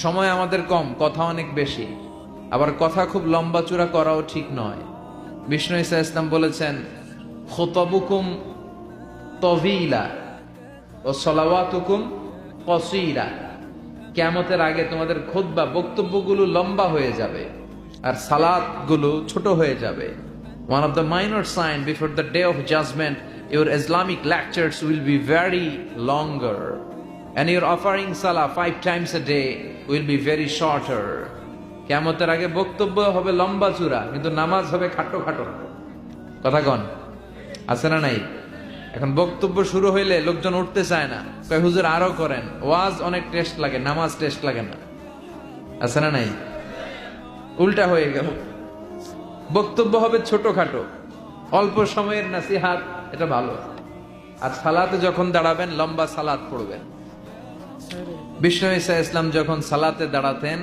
সময় আমাদের কম, কথা অনেক বেশি, আবার কথা খুব লম্বা চূড়া করাও ঠিক নয়। বিষ্ণু ঈসা ইসলাম বলেছেন, খুতবুকুম তভিলা ও সলাওয়াতুকুম কসীরা। কিয়ামতের আগে তোমাদের খুতবা বক্তব্যগুলো লম্বা হয়ে যাবে আর সালাতগুলো ছোট হয়ে যাবে। One of the minor sign before the day of judgment, your Islamic lectures will be very longer, and your offering salah 5 times a day will be very shorter. কিয়ামতের আগে বক্তব্য হবে লম্বা চূড়া, কিন্তু নামাজ হবে খাটো খাটো। কথা কন, আছে না নাই? এখন বক্তব্য শুরু হইলে লোকজন উঠতে চায় না, কয় হুজুর আরো করেন। ওয়াজ অনেক টেস্ট লাগে, নামাজ টেস্ট লাগে না, আছে না নাই? উল্টা হয়ে গেল, বক্তব্য হবে ছোটখাটো, অল্প সময়ের নাসিহাত, এটা ভালো। আর সালাতে যখন দাঁড়াবেন লম্বা সালাত পড়বেন। বিষ্ণু ঈসা ইসলাম যখন সালাতে দাঁড়াতেন,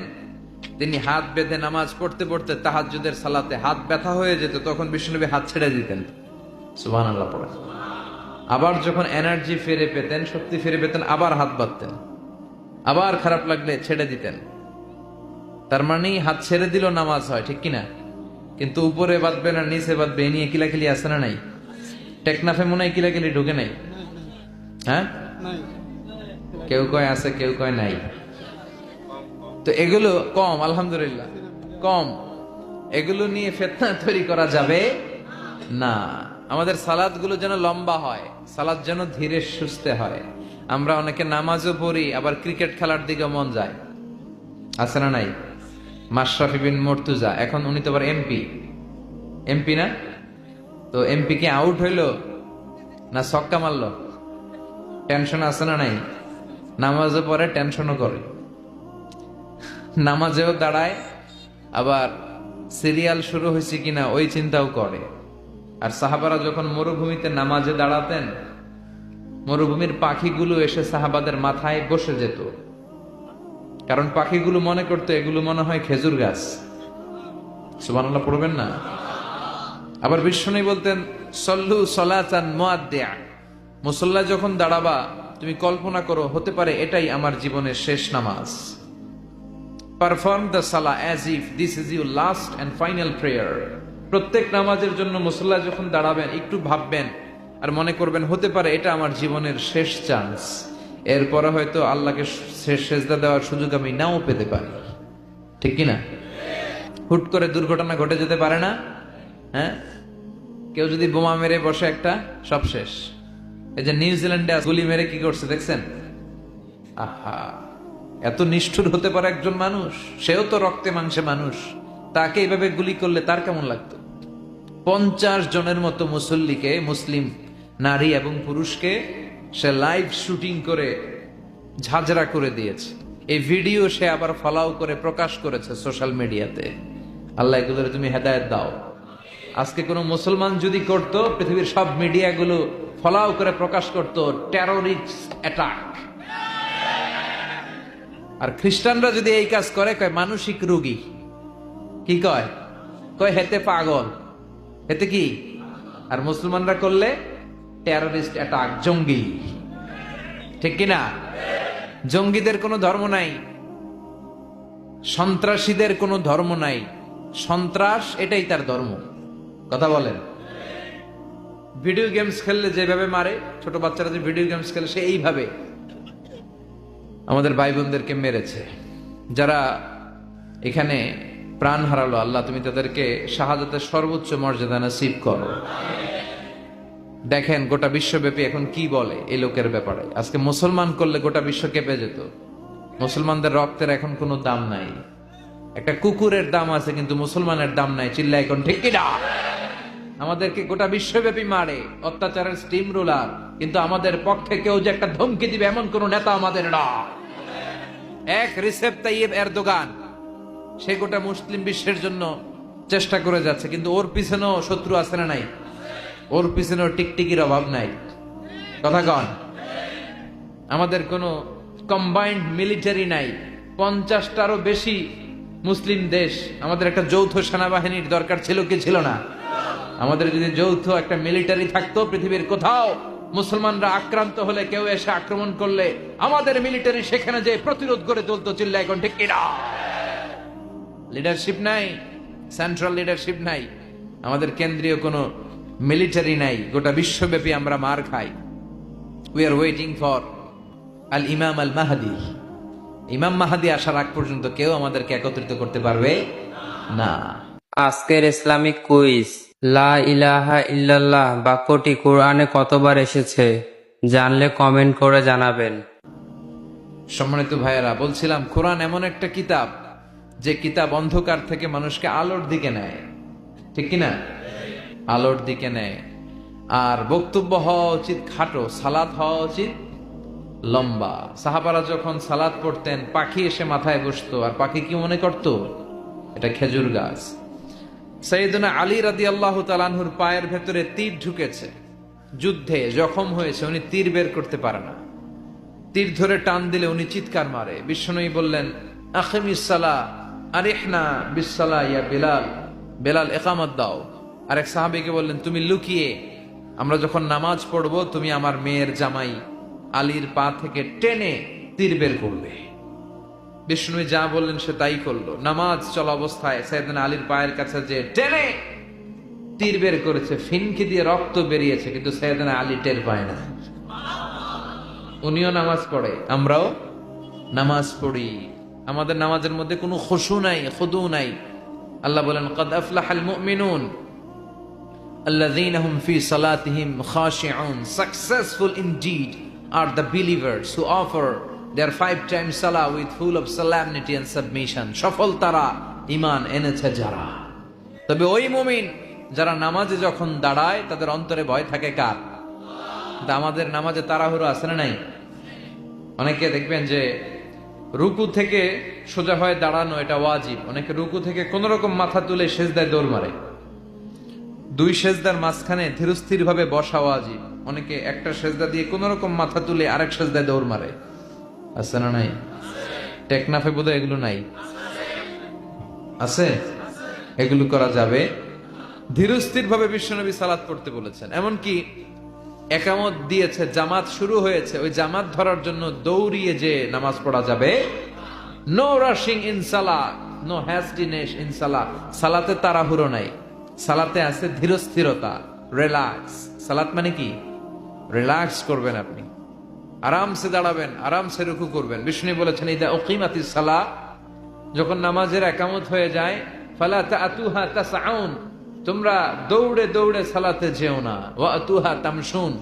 তিনি হাত বেঁধে নামাজ পড়তে পড়তে তাহাজ্জুদের সালাতে হাত ব্যথা হয়ে যেত, তখন বিষ্ণুনবী হাত ছেড়ে দিতেন, সুবহানাল্লাহ পড়েন। আবার যখন এনার্জি ফিরে পেতেন, শক্তি ফিরে পেতেন, আবার হাত বাঁধতেন, আবার খারাপ লাগলে ছেড়ে দিতেন। তার মানে হাত ছেড়ে দিল নামাজ হয়, ঠিক কিনা? কিন্তু উপরে বাঁধবে না নিচে বাঁধবে, এ নিয়ে কিলাকিলি আছে না নাই? টেকনাফে মনে হয় কিলাকিলি ঢুকে নাই, হ্যাঁ? কেউ কয় আছে, কেউ কয় নাই। তো এগুলো কম, আলহামদুলিল্লাহ কম। এগুলো নিয়ে ফিতনা তৈরি করা যাবে না। আমাদের সালাত গুলো যেন লম্বা হয়, সালাত যেন ধীরে সুস্থে হয়। আমরা অনেকে নামাজও পড়ি, আবার ক্রিকেট খেলার দিকে মন যায়, আছে না নাই? মাশরাফি বিন মুর্তজা, এখন উনি তো আবার এমপি না? তো এমপি কি আউট হইলো না ছক্কা মারলো? টেনশন আছে না নাই? নামাজও পড়ে, টেনশনও করে, নামাজেও দাঁড়ায়, আবার সিরিয়াল শুরু হয়েছে কিনা ওই চিন্তাও করে। আর সাহাবারা যখন মরুভূমিতে নামাজে দাঁড়াতেন, মরুভূমির পাখিগুলো এসে সাহাবাদের মাথায় বসে যেত, কারণ পাখিগুলো মনে করতো এগুলো মনে হয় খেজুর গাছ। সুবহানাল্লাহ পড়বেন না? আবার বিষ্ণু বলতেন, সল্লু সলাতান মুআদ্দিয়া, মুসল্লা যখন দাঁড়াবা তুমি কল্পনা করো হতে পারে এটাই আমার জীবনের শেষ নামাজ। Perform the Salah as if this is your last and final prayer. প্রত্যেক নামাজের জন্য মুসল্লা যখন দাঁড়াবেন একটু ভাববেন আর মনে করবেন হতে পারে এটা আমার জীবনের শেষ চান্স, এরপরে হয়তো আল্লাহকে শেষ সেজদা দেওয়ার সুযোগ আমি নাও পেতে পারি, ঠিক কিনা? হুট করে দুর্ঘটনা ঘটে যেতে পারে না? হ্যাঁ, কেউ যদি বোমা মেরে বসে একটা, সব শেষ। এই যে নিউজিল্যান্ডে গুলি মেরে কি করছে দেখছেন? আহা, এত নিষ্ঠুর হতে পারে একজন মানুষ, সেও তো রক্তে মাংসে মানুষ, তাকে এইভাবে গুলি করলে তার কেমন লাগতো? 50 জনের মতো মুসল্লিকে, মুসলিম নারী এবং পুরুষকে সে লাইভ শুটিং করে ঝাঁঝরা করে দিয়েছে। এই ভিডিও সে আবার ফলাও করে প্রকাশ করেছে সোশ্যাল মিডিয়াতে। আল্লাহ এগুলোর তুমি হেদায়েত দাও। আজকে কোনো মুসলমান যদি করত, পৃথিবীর সব মিডিয়াগুলো ফলাও করে প্রকাশ করত টেররিস্ট অ্যাটাক। আর খ্রিস্টানরা যদি এই কাজ করে, কয় মানসিক রোগী। কি কয়? কয় হেতে পাগল, হেতে কি? আর মুসলমানরা করলে টেররিস্ট অ্যাটাক, জঙ্গি, ঠিক কিনা? জঙ্গিদের কোনো ধর্ম নাই, সন্ত্রাসীদের কোনো ধর্ম নাই, সন্ত্রাস এটাই তার ধর্ম। কথা বলেন? ভিডিও গেমস খেললে যেভাবে মারে, ছোট বাচ্চারা যে ভিডিও গেমস খেলে, সে এইভাবে আমাদের ভাই বোনদেরকে মেরেছে। যারা এখানে প্রাণ হারালো, আল্লাহ তুমি তাদেরকে শাহাদাতের সর্বোচ্চ মর্যাদা নসিব করো। দেখেন গোটা বিশ্বব্যাপী এখন কি বলে এই লোকের ব্যাপারে। আজকে মুসলমান করলে গোটা বিশ্ব কেঁপে যেত। মুসলমানদের রক্তের এখন কোনো দাম নাই। একটা কুকুরের দাম আছে, কিন্তু মুসলমানের দাম নাই। চিল্লা এখন ঠিক কিনা? আমাদেরকে গোটা বিশ্বব্যাপী মারে, অত্যাচারের স্টিম রোলার, কিন্তু আমাদের পক্ষে কেউ যে একটা ধমকি দিবে এমন কোন নেতা আমাদের না। এক রিসেপ তাইয়েব এরদোগান, সে গোটা মুসলিম বিশ্বের জন্য চেষ্টা করে যাচ্ছে, কিন্তু ওর পিছনেও শত্রু আছে না নাই? ওর পিছনেও টিকটিকির অভাব নাই। কথা কন? আমাদের কোনো কম্বাইন্ড মিলিটারি নাই। 50টারও বেশি মুসলিম দেশ, আমাদের একটা যৌথ সেনাবাহিনীর দরকার ছিল কি ছিল না? আমাদের যদি যৌথ একটা মিলিটারি থাকতো, পৃথিবীর কোথাও মুসলমানরা আক্রান্ত হলে, কেউ এসে আক্রমণ করলে আমাদের মিলিটারি সেখানে যে প্রতিরোধ করে তুলতো, চিল্লায় এখন ঠিক কিনা? লিডারশিপ নাই, সেন্ট্রাল লিডারশিপ নাই, আমাদের কেন্দ্রীয় কোনো মিলিটারি নাই, গোটা বিশ্বব্যাপী আমরা মার খাই। উই আর ওয়েটিং ফর আল ইমাম আল মাহাদি। ইমাম মাহাদি আসার আগ পর্যন্ত কেউ আমাদেরকে একত্রিত করতে পারবে না। আজকের ইসলামিক কুইজ, লা ইলাহা ইল্লাল্লাহ বাক্যটি কোরআনে কতবার এসেছে? জানলে কমেন্ট করে জানাবেন। সম্মানিত ভাইয়েরা, বলছিলাম কোরআন এমন একটা কিতাব যে কিতাব অন্ধকার থেকে মানুষকে আলোর দিকে নেয়, ঠিক কিনা? আলোর দিকে নেয়। আর বক্তব্য হওয়া উচিত খাটো, সালাত হওয়া উচিত লম্বা। সাহাবারা যখন সালাত পড়তেন, পাখি এসে মাথায় বসতো, আর পাখি কি মনে করত? এটা খেজুর গাছ। সাইয়েদনা আলী রাদিয়াল্লাহু তাআলা আনহুর পায়ের ভেতরে তীর ঢুকেছে, যুদ্ধে জখম হয়েছে, উনি তীর বের করতে পারে না। তীর ধরে টান দিলে উনি চিৎকার মারে। বিশ্বনবী বললেন, আকিমিস সালাহ আরিহনা বিসসালাহ ইয়া বিলাল, বেলাল ইকামত দাও। আরেক সাহাবীকে বললেন, তুমি লুকিয়ে আমরা যখন নামাজ পড়বো, তুমি আমার মেয়ের জামাই আলীর পা থেকে টেনে তীর বের করবে। বিষ্ণু যা বললেন সে তাই করলো। নামাজ চলা অবস্থায় সাইয়েদনা আলীর পায়ের কাছে যে টেনে তীর বের করেছে, ফিনকি দিয়ে রক্ত বেরিয়েছে, কিন্তু সাইয়েদনা আলী টের পায় না। উনিও নামাজ পড়ে, আমরাও নামাজ পড়ি, আমাদের নামাজের মধ্যে কোনো খুশু নাই, খুদু নাই। আল্লাহ বলেন, ক্বাদ আফলাহাল মুমিনুন আল্লাযীনা হুম ফি সালাতিহিম খাশিউন। Successful indeed are the believers who offer their 5 times salah with full of solemnity and submission. সফল তারা, ঈমান এনেছে যারা। তবে ওই মুমিন যারা নামাজে যখন দাঁড়ায় তাদের অন্তরে ভয় থাকে কার? আমাদের নামাজে তাড়াহুড়ো আছে না নাই? অনেকে দেখবেন যে রুকু থেকে সোজা হয়ে দাঁড়ানো এটা ওয়াজিব, অনেকে রুকু থেকে কোন রকম মাথা তুলে সেজদায় দৌড় মারে। 2 সেজদার মাঝখানে ধীরস্থির ভাবে বসা ওয়াজিব, অনেকে একটা সেজদা দিয়ে কোন রকম মাথা তুলে আরেক সেজদায় দৌড় মারে। আছে না নাই? টেকনাফে বোধহয় এগুলো নাই, আছে? এগুলো করা যাবে। ধীরস্থির ভাবে বিশ্বনবী সালাত পড়তে বলেছেন। এমনকি একামত দিয়েছে, জামাত শুরু হয়েছে, ওই জামাত ধরার জন্য দৌড়িয়ে যে নামাজ পড়া যাবে। নো রাশিং ইন সালাহ, নো হ্যাস্টিনেস ইন সালাহ। সালাতে তাড়াহুড়ো নাই, সালাতে আছে ধীরস্থিরতা, রিল্যাক্স। সালাত মানে কি? রিল্যাক্স করবেন আপনি, আরামসে দাঁড়াবেন, আরামসে রুকু করবেন। বিষ্ণু বলেছেন, ইদা উকিমাতিস সালাহ, যখন নামাজের একামত হয়ে যায়, ফালা তাআতুহা তাসআউন, তোমরা দৌড়ে দৌড়ে সালাতে যেও না। ওয়া আতুহা তামশুন,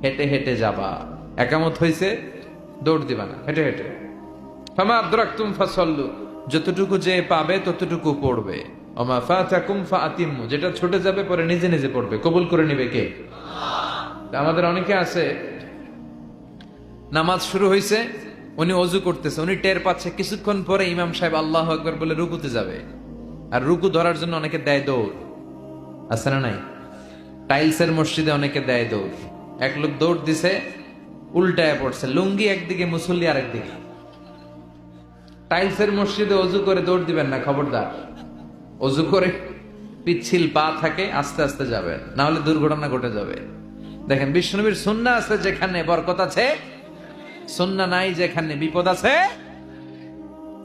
হেঁটে হেঁটে যাবা। একামত হইছে, দৌড় দিবা না, হেঁটে হেঁটে। ফামা আদরাকতুম ফাসাল্লু, যতটুকু যে পাবে ততটুকু পড়বে। ওমা ফাতাকুম ফাআতিমু, যেটা ছুটে যাবে পরে নিজে নিজে পড়বে। কবুল করে নিবে কে? আমাদের অনেকে আছে, নামাজ শুরু হয়েছে, উনি ওযু করতেছে, উনি টের পাচ্ছে কিছুক্ষণ পরে ইমাম সাহেব আল্লাহু আকবার বলে রুকুতে যাবে, আর রুকু ধরার জন্য অনেকে দেয় দৌড়। আছে না নাই? টাইলসের মসজিদে অনেকে দেয় দৌড়। এক লোক দৌড় দিছে, উল্টায় পড়ছে, লুঙ্গি একদিকে, মুসল্লি আরেকদিকে। টাইলসের মসজিদে অজু করে দৌড় দিবেন না, খবরদার। অজু করে পিচ্ছিল পা থাকে, আস্তে আস্তে যাবেন, না হলে দুর্ঘটনা ঘটে যাবে। দেখেন, বিশ্বনবীর সুন্নাহ আছে যেখানে বরকত আছে, সুন্নাহ নাই যেখানে বিপদ আছে।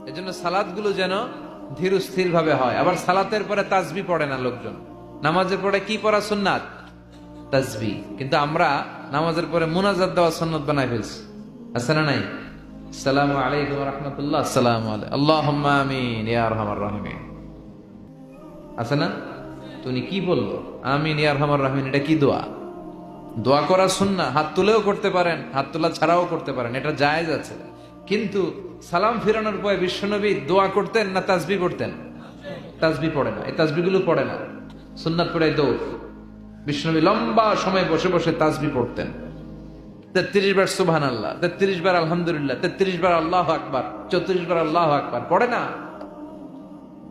এজন্য সালাতগুলো যেন ধীর স্থির ভাবে হয়। আবার সালাতের পরে তাসবিহ পড়ে না লোকজন, নামাজের পরে কি পড়া সুন্নাত? তাসবিহ। কিন্তু আমরা নামাজের পরে মুনাজাত দেওয়া সুন্নাত বানাই ফেলছি। আছে না নাই? আসসালামু আলাইকুম ওয়া রাহমাতুল্লাহ, আসসালামু আলাইকুম, আল্লাহুম্মা আমিন ইয়া আরহামার রাহিমিন। আছে না? তুমি কি বললো? আমিন ইয়া আরহামার রাহিমিন, এটা কি দোয়া? দোয়া করা সুন্নাহ, হাত তুলেও করতে পারেন, হাত তোলা ছাড়াও করতে পারেন, এটা জায়েজ আছে। কিন্তু সালাম ফিরানোর পরে বিশ্বনবী দোয়া করতেন না তাসবিহ পড়তেন? তাসবিহ পড়ে না, এই তাসবিহগুলো পড়ে না, সুন্নাত পড়ে দৌড়। বিশ্বনবী লম্বা সময় বসে বসে তাসবিহ পড়তেন। 33 বার সুবহানাল্লাহ, 33 বার আলহামদুলিল্লাহ, 33 বার আল্লাহু আকবার, 34 বার আল্লাহু আকবার পড়ে না।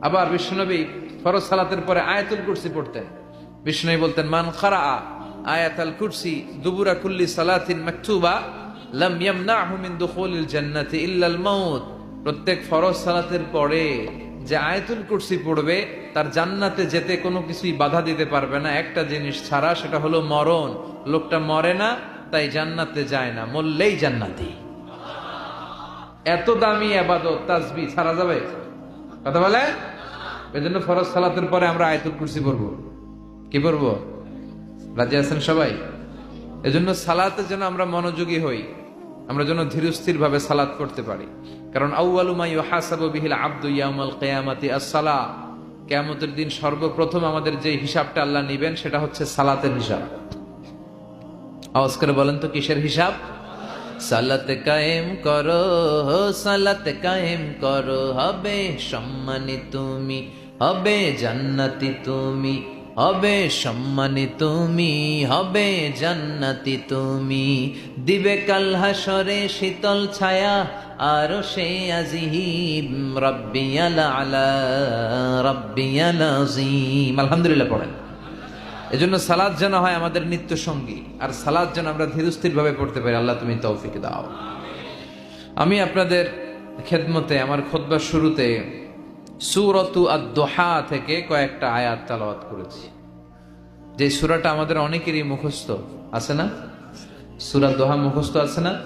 আবার বিশ্বনবী ফরজ সালাতের পরে আয়াতুল কুরসি পড়তেন। বিশ্বনবী বলতেন, মান ক্বারাআ আয়াতুল কুরসি দুবুরা কুল্লি সালাতিন মাকতুবা লাম ইয়ামনাহু মিন দুখুলিল জান্নাতি ইল্লাল মাউত। প্রত্যেক ফরজ সালাতের পরে যে আয়াতুল কুরসি পড়বে তার জান্নাতে যেতে কোনো কিছুই বাধা দিতে পারবে না, একটা জিনিস ছাড়া, সেটা হলো মরণ। লোকটা মরে না, তাই জান্নাতে যায় না, মরলেই জান্নাতি। এত দামি ইবাদত তাসবিহ ছাড়া যাবে? কথা বলে। এজন্য ফরজ সালাতের পরে আমরা আয়াতুল কুরসি পড়বো। কি পড়বো? রাজি আছেন সবাই? এজন্য সালাতের জন্য আমরা মনোযোগী হই, আমরা যেন ধীরস্থির ভাবে সালাত করতে পারি। কারণ আউয়ালু মা ইউহাসাবু বিহিল আবদু ইয়াউমাল কিয়ামাতি আস-সালাহ। কিয়ামতের দিন সর্বপ্রথম আমাদের যে হিসাবটা আল্লাহ নেবেন সেটা হচ্ছে সালাতের হিসাব। আওয়াজ করে বলেন তো কিসের হিসাব? সালাত কায়েম করো, সালাত কায়েম করো, হবে সম্মানী তুমি, হবে জান্নাতি তুমি, হবে সম্মানী তুমি, হবে জান্নাতি তুমি। দিবে কাল হাসরে শীতল ছায়া, আর সে আজিম, রাব্বিয়াল আলা, রাব্বিয়াল আযীম। আলহামদুলিল্লাহ পড়েন। এজন্য সালাত যেন হয় আমাদের নিত্য সঙ্গী, আর সালাত যেন আমরা ধীরস্থির ভাবে পড়তে পারি। আল্লাহ তুমি তৌফিক দাও। আমি আপনাদের খেদমতে আমার খুতবার শুরুতে সূরাতু আদ-দুহা থেকে কয়েকটা আয়াত তেলাওয়াত করেছি। যে সূরাটা আমাদের অনেকেরই মুখস্থ আছে না? সূরা দোহা মুখস্থ আছে না?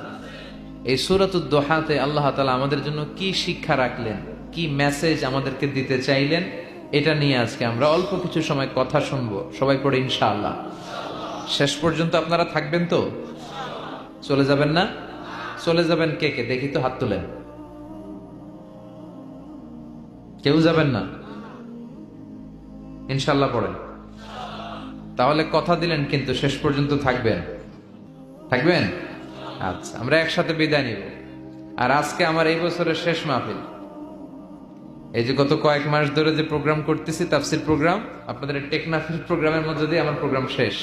এই সূরাতু দোহাতে আল্লাহ তাআলা আমাদের জন্য কি শিক্ষা রাখলেন, কি মেসেজ আমাদেরকে দিতে চাইলেন, এটা নিয়ে আজকে আমরা অল্প কিছু সময় কথা শুনবো। সবাই পড়ে ইনশাআল্লাহ। শেষ পর্যন্ত আপনারা থাকবেন তো? চলে যাবেন না? চলে যাবেন কে কে দেখি তো, হাত তোলেন। কেউ যাবেন না? ইনশাআল্লাহ পড়েন। তাহলে কথা দিলেন কিন্তু শেষ পর্যন্ত থাকবেন। থাকবেন? আচ্ছা, আমরা একসাথে বিদায় নিব। আর আজকে আমার এই বছরের শেষ মাহফিল। এই যে গত কয়েক মাস ধরে যে প্রোগ্রাম করতেছি, তাফসীর প্রোগ্রাম, আপনাদের টেকনাফির প্রোগ্রামের মধ্যে দিয়ে আমার প্রোগ্রাম শেষ।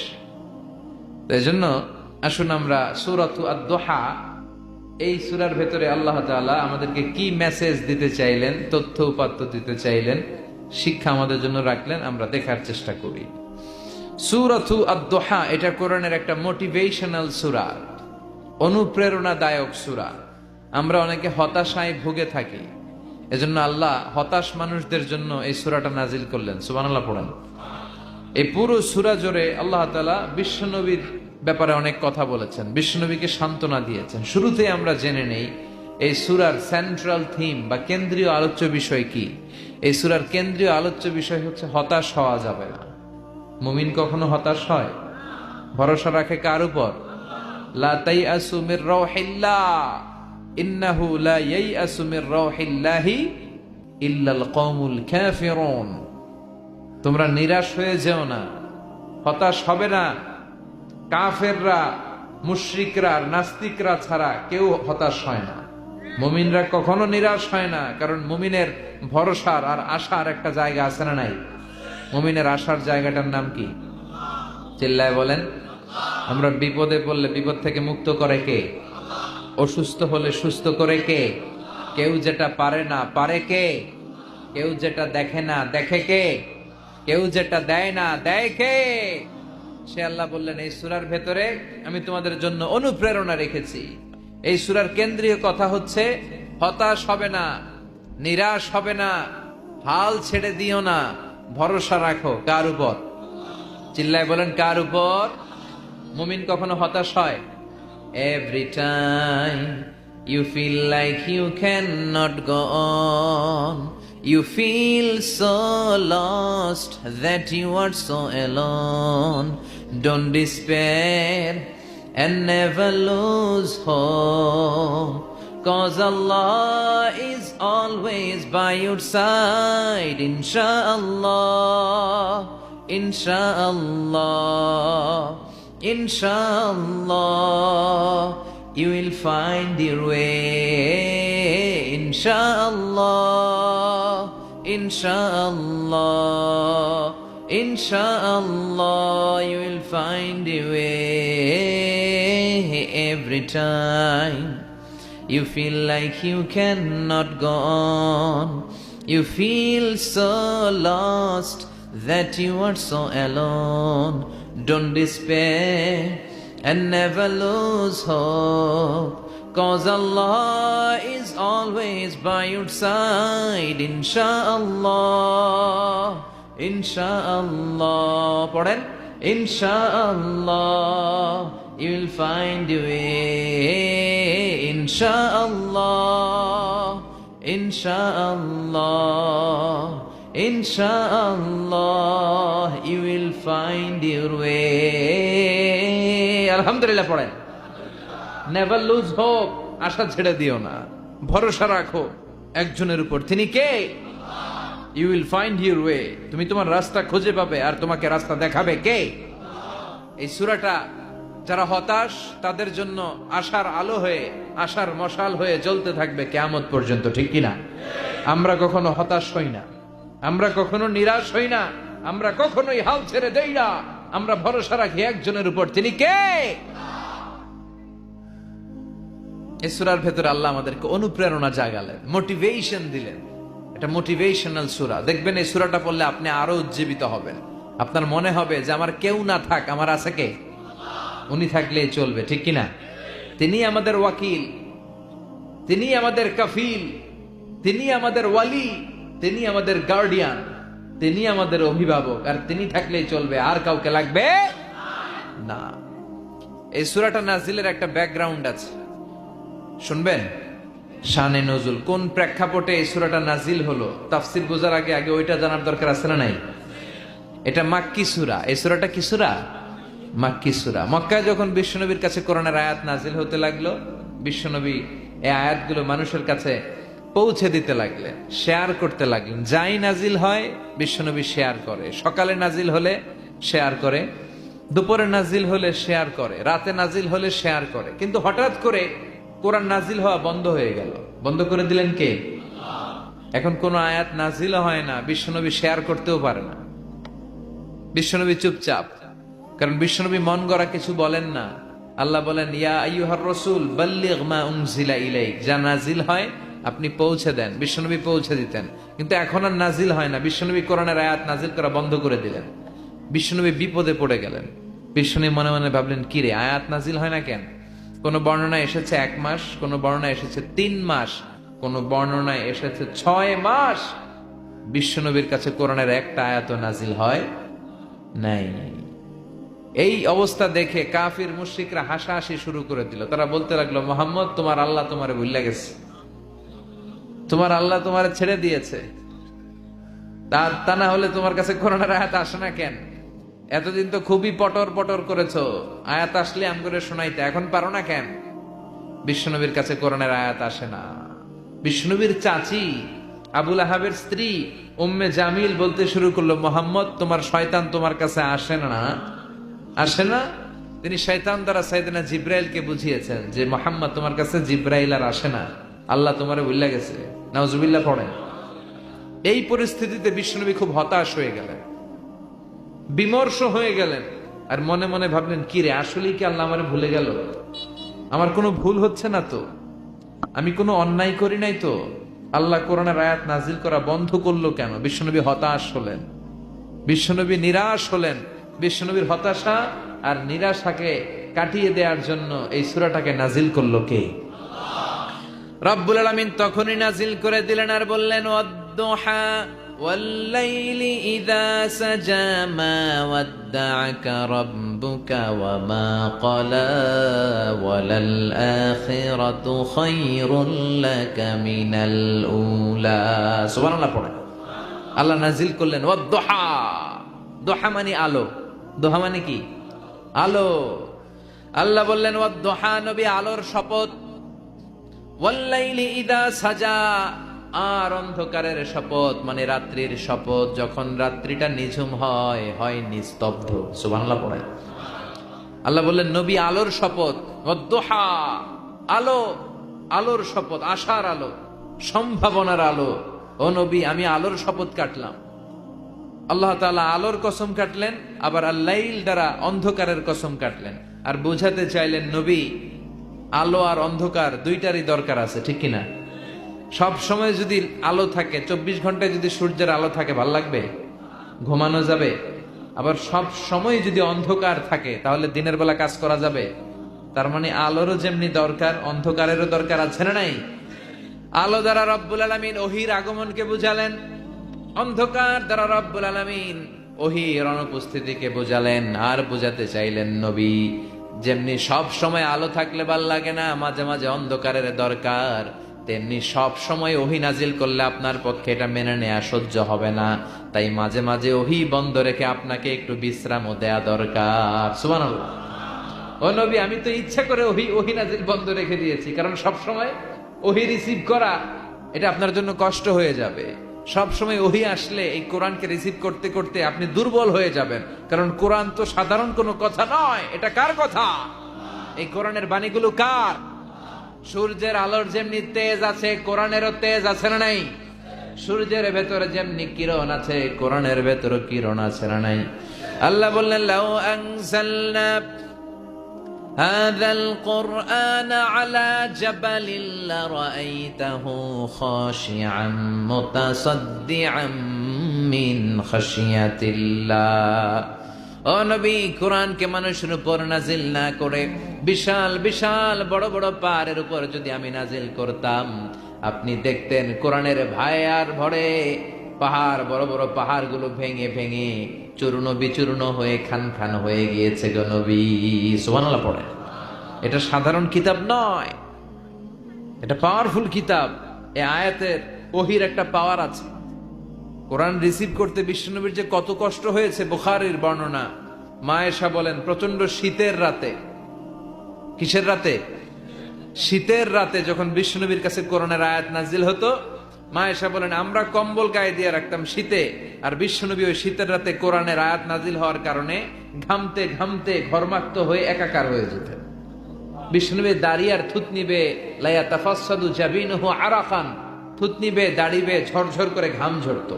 তো এই জন্য আসুন আমরা সূরাতু আদ-দুহা, এই সূরার ভেতরে আল্লাহ তাআলা আমাদেরকে কি মেসেজ দিতে চাইলেন, তথ্য উপাত্ত দিতে চাইলেন, শিক্ষা আমাদের জন্য রাখলেন, আমরা দেখার চেষ্টা করি। সূরাতু আদ-দুহা এটা কোরআনের একটা মোটিভেশনাল সূরা, অনুপ্রেরণাদায়ক সূরা। আমরা অনেকে হতাশায় ভুগে থাকি, এজন্য আল্লাহ হতাশ মানুষদের জন্য এই সূরাটা নাজিল করলেন। সুবহানাল্লাহ পড়েন। এই পুরো সূরা জুড়ে আল্লাহ তাআলা বিশ্বনবীর ব্যাপারে অনেক কথা বলেছেন, বিশ্বনবীকে সান্ত্বনা দিয়েছেন। শুরুতেই আমরা জেনে নেই এই সূরার সেন্ট্রাল থিম বা কেন্দ্রীয় আলোচ্য বিষয় কি। এই সূরার কেন্দ্রীয় আলোচ্য বিষয় হচ্ছে হতাশ হওয়া যাবে না। মুমিন কখনো হতাশ হয়? ভরসা রাখে কার উপর? লা তাইআসু মির রাউহিল্লাহ, ইন্নাহু লা ইয়াইআসু মির রাউহিল্লাহি ইল্লাল কওমুল কাফিরুন। তোমরা নিরাশ হয়ে যেও না, হতাশ হবে না। কাফেররা, মুশরিকরা আর নাস্তিকরা ছাড়া কেউ হতাশ হয় না। মুমিনরা কখনো নিরাশ হয় না, কারণ মুমিনের ভরসার আর আশার একটা জায়গা আছে না নাই? মুমিনের আশার জায়গাটার নাম কি? চিল্লায় বলেন। আমরা বিপদে পড়লে বিপদ থেকে মুক্ত করে কে? অসুস্থ হলে সুস্থ করে কে? কেউ যেটা পারে না পারে কে? কেউ যেটা দেখে না দেখে কে? কেউ যেটা দেয় না দেয় কে? সে আল্লাহ বললেন এই সূরার ভেতরে আমি তোমাদের জন্য অনুপ্রেরণা রেখেছি। এই সূরার কেন্দ্রীয় কথা হচ্ছে হতাশ হবে না, নিরাশ হবে না, হাল ছেড়ে দিও না, ভরসা রাখো। কার উপর? চিল্লায় বলেন কার উপর? মুমিন কখনো হতাশ হয়? Every time you feel like you cannot go on, you feel so lost that you are so alone, don't despair and never lose hope, 'cause Allah is always by your side, inshallah, inshallah, inshallah, you will find your way, inshallah, inshallah, inshallah, you will find your way. Every time you feel like you cannot go on, you feel so lost that you are so alone, don't despair and never lose hope, 'cause Allah is always by your side, inshallah, inshallah. পড়েন ইনশাআল্লাহ, you will find your way. Insha'Allah, Insha'Allah, Insha'Allah, you will find your way. Alhamdulillah পড়েন। Never lose hope, আশা ছেড়ে দিও না, ভরসা রাখো একজনের উপর, তিনি কে? You will find your way, তুমি তোমার রাস্তা খুঁজে পাবে আর তোমাকে রাস্তা দেখাবে কে? এই সূরাটা যারা হতাশ তাদের জন্য আশার আলো হয়ে, আশার মশাল হয়ে জ্বলতে থাকবে কিয়ামত পর্যন্ত, ঠিক কিনা? আমরা কখনো হতাশ হই না, আমরা কখনো নিরাশ হই না, আমরা কখনোই হাল ছেড়ে দেই না, আমরা ভরসা রাখি একজনের উপর, তিনি কে? এই সূরার ভেতরে আল্লাহ আমাদেরকে অনুপ্রেরণা জাগালেন, মোটিভেশন দিলেন। এটা মোটিভেশনাল সূরা। দেখবেন এই সূরাটা পড়লে আপনি আরো উজ্জীবিত হবেন, আপনার মনে হবে যে আমার কেউ না থাক, আমার আছে কে? উনি থাকলেই চলবে, ঠিক কিনা? তিনি আমাদের ওয়াকিল, তিনি আমাদের কাফিল, তিনি আমাদের ওয়ালি, তিনি আমাদের গার্ডিয়ান, তিনি আমাদের অভিভাবক, আর তিনি থাকলেই চলবে, আর কাউকে লাগবে না। এই সূরাটা নাজিলের একটা ব্যাকগ্রাউন্ড আছে, শুনবেন? শানে নজুল, কোন প্রেক্ষাপটে এই সূরাটা নাজিল হলো, তাফসীর বোঝার আগে আগে ওইটা জানার দরকার আছে না নাই? এটা মাক্কি সূরা। এই সূরাটা কি সূরা? মাক্কি সূরা। মক্কায় যখন বিশ্বনবীর কাছে কোরআনের আয়াত নাজিল হতে লাগলো, বিশ্বনবী এই আয়াতগুলো মানুষের কাছে পৌঁছে দিতে লাগলেন, শেয়ার করতে লাগলেন। যাই নাজিল হয় বিশ্বনবী শেয়ার করে, সকালে নাজিল হলে শেয়ার করে, দুপুরে নাজিল হলে শেয়ার করে, রাতে নাজিল হলে শেয়ার করে। কিন্তু হঠাৎ করে কোরআন নাজিল হওয়া বন্ধ হয়ে গেল। বন্ধ করে দিলেন কে? এখন কোন আয়াত নাজিল হয় না, বিশ্বনবী শেয়ার করতেও পারে না, বিশ্বনবী চুপচাপ। কারণ বিশ্বনবী মন গড়া কিছু বলেন না। আল্লাহ বলেন, ইয়া আইয়ুহার রাসূল বাল্লিগ মা উনজিলা ইলাইক, যা নাজিল হয় আপনি পৌঁছে দেন। বিশ্বনবী পৌঁছে দিতেন, কিন্তু এখন আর নাজিল হয় না। বিশ্বনবী কোরআনের আয়াত নাজিল করা বন্ধ করে দিলেন। বিশ্বনবী বিপদে পড়ে গেলেন। বিশ্বনবী মনে মনে ভাবলেন, কি রে, আয়াত নাজিল হয় না কেন? কোন বর্ণনায় এসেছে 1 মাস, কোন বর্ণনায় এসেছে 3 মাস, কোন বর্ণনায় এসেছে 6 মাস। বিশ্বনবীর কাছে কোরআনের একটা আয়াত নাজিল হয় নাই। এই অবস্থা দেখে কাফির মুশরিকরা হাসাহাসি শুরু করে দিল। তারা বলতে লাগলো, মুহাম্মদ, তোমার আল্লাহ তোমারে ভুলে গেছে, তোমার আল্লাহ তোমারে ছেড়ে দিয়েছে। তা না হলে তোমার কাছে কোরআনের আয়াত আসে না কেন? এতদিন তো খুবই পটর পটর করেছো, আয়াত আসলে আম করে শোনাইতে, এখন পারো না কেন? বিশ্বনবীর কাছে কোরআনের আয়াত আসে না। বিশ্বনবীর চাচি আবুল আহাবের স্ত্রী উম্মে জামিল বলতে শুরু করলো, মুহাম্মদ, তোমার শয়তান তোমার কাছে আসে না, আসে না। তিনি শয়তান দ্বারা সাইয়েদনা জিব্রাইলকে বুঝিয়েছেন যে মুহাম্মদ, তোমার কাছে জিব্রাইল আর আসে না, আল্লাহ তোমারে ভুলে গেছে। নাউজুবিল্লাহ পড়েন। এই পরিস্থিতিতে বিশ্বনবী খুব হতাশ হয়ে গেলেন, বিমর্ষ হয়ে গেলেন, আর মনে মনে ভাবলেন, কি রে, আসলেই কি আল্লাহ আমারে ভুলে গেল? আমার কোনো ভুল হচ্ছে না তো, আমি কোনো অন্যায় করি নাই তো, আল্লাহ কোরআনের আয়াত নাজিল করা বন্ধ করলো কেন? বিশ্বনবী হতাশ হলেন, বিশ্বনবী নিরাশ হলেন। বিশ্বনবীর হতাশা আর নিরাশাকে কাটিয়ে দেওয়ার জন্য এই সূরাটাকে নাজিল করলো কে? রব্বুল আলামিন তখনই নাজিল করে দিলেন আর বললেন, ওয়াদ-দুহা ওয়াল-লাইলি ইযা সাজা মা ওয়াদ্দা'আকা রাব্বুকা ওয়া মা ক্বালা ওয়ালাল আখিরাতু খায়রুল লাকা মিনাল উলা। সুবহানাল্লাহ পড়েন। আল্লাহ নাজিল করলেন ওয়াদ-দুহা। দুহা মানে আলো, দুহা মানে কি? আলো। আল্লাহ বললেন ওয়াদ-দুহা, নবী আলোর শপথ। ওয়াল-লাইলি ইযা সাজা, আর অন্ধকারের শপথ মানে রাত্রির শপথ, যখন রাত্রিটা নিঝুম হয়, হয় নিস্তব্ধ। সুবহানাল্লাহ পড়েন। আল্লাহ বললেন, নবী আলোর শপথ। ওয়াদ-দুহা, আলো, আলোর শপথ, আশার আলো, সম্ভাবনার আলো। ও নবী, আমি আলোর শপথ কাটলাম। আল্লাহ তাআলা আলোর কসম কাটলেন, আবার আল-লাইল দ্বারা অন্ধকারের কসম কাটলেন, আর বোঝাতে চাইলেন, নবী, আলো আর অন্ধকার দুইটারই দরকার আছে, ঠিক কিনা? সব সময় যদি আলো থাকে, 24 ঘন্টায় যদি সূর্যের আলো থাকে, ভাল লাগবে? ঘুমানো যাবে? আবার সব সময় যদি অন্ধকার থাকে, তাহলে দিনের বেলা কাজ করা যাবে? তার মানে আলোরও যেমনি দরকার, অন্ধকারেরও দরকার আছে না নাই? আলো দ্বারা রব্বুল আলামিন ওহীর আগমনকে বুঝালেন, অন্ধকার দ্বারা রব্বুল আলামিন ওহীর অনুপস্থিতিকে বুঝালেন, আর বুঝাতে চাইলেন, নবী, যেমনি সব সময় আলো থাকলে ভাল লাগে না, মাঝে মাঝে অন্ধকারের দরকার, তেমনি সব সময় ওহী নাজিল করলে আপনার পক্ষে এটা মেনে নেওয়া সহ্য হবে না। তাই মাঝে মাঝে ওহী বন্ধ রেখে আপনাকে একটু বিশ্রামও দেয়া দরকার। সুবহানাল্লাহ। ও নবী, আমি তো ইচ্ছা করে ওহী নাজিল বন্ধ রেখে দিয়েছি, কারণ সব সময় ওহী রিসিভ করা এটা আপনার জন্য কষ্ট হয়ে যাবে। সব সময় ওহী আসলে এই কোরআনকে রিসিভ করতে করতে আপনি দুর্বল হয়ে যাবেন, কারণ কোরআন তো সাধারণ কোনো কথা নয়। এটা কার কথা? এই কোরআনের বাণীগুলো কার? সূর্যের আলোর যেমনি তেজ আছে, কোরআনেরও তেজ আছে না নাই? সূর্যের ভেতরে যেমনি কিরণ আছে, কোরআনের ভেতরে কিরণ আছে না নাই? আল্লাহ বললেন, লাউ আনজালনা هذا القرآن على جبل لرأيته خاشعا متصدعا من خشية الله। ও নবী, কোরআনকে মানুষের উপর নাজিল না করে বিশাল বিশাল বড় বড় পাহাড়ের উপর যদি আমি নাজিল করতাম, আপনি দেখতেন কোরআনের ভায়ার ভরে পাহাড়, বড় বড় পাহাড়গুলো ভেঙে ভেঙে চূর্ণ বিচূর্ণ হয়ে খান খান হয়ে গিয়েছে গো নবী। সুবহানাল্লাহ পড়ে। এটা সাধারণ কিতাব নয়, এটা পাওয়ারফুল কিতাব। এই আয়াতের ওহীর একটা পাওয়ার আছে। কোরআন রিসিভ করতে বিশ্বনবীর যে কত কষ্ট হয়েছে, বুখারীর বর্ণনা। মা আয়েশা বলেন, প্রচন্ড শীতের রাতে, কিসের রাতে? শীতের রাতে যখন বিশ্বনবীর কাছে কোরআনের আয়াত নাজিল হতো, মা আয়েশা বলেন আমরা কম্বল গায়ে দিয়ে রাখতাম শীতে, আর বিশ্বনবী ওই শীতের রাতে কোরআনের আয়াত নাজিল হওয়ার কারণে ঘামতে ঘামতে ঘর্মাক্ত হয়ে একাকার হয়ে যেতেন। বিশ্বনবী দাঁড়িয়ে আর থুতনি বেয়ে লাইয়া তাফাসসাদু জাবিনুহু আরাকান, থুতনি বেয়ে দাড়ি বেয়ে ঝরঝর করে ঘাম ঝরতো।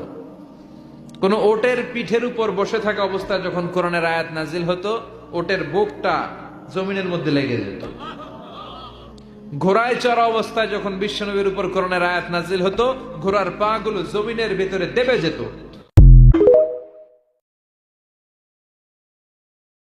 কোন ওটের পিঠের উপর বসে থাকা অবস্থায় যখন কোরআনের আয়াত নাজিল হতো, ওটের বুকটা জমিনের মধ্যে লেগে যেত। ঘোড়ায় চড়া অবস্থায় যখন বিশ্বনবীর উপর কোরআনের আয়াত নাজিল হতো, ঘোড়ার পা গুলো জমিনের ভিতরে দেবে যেত।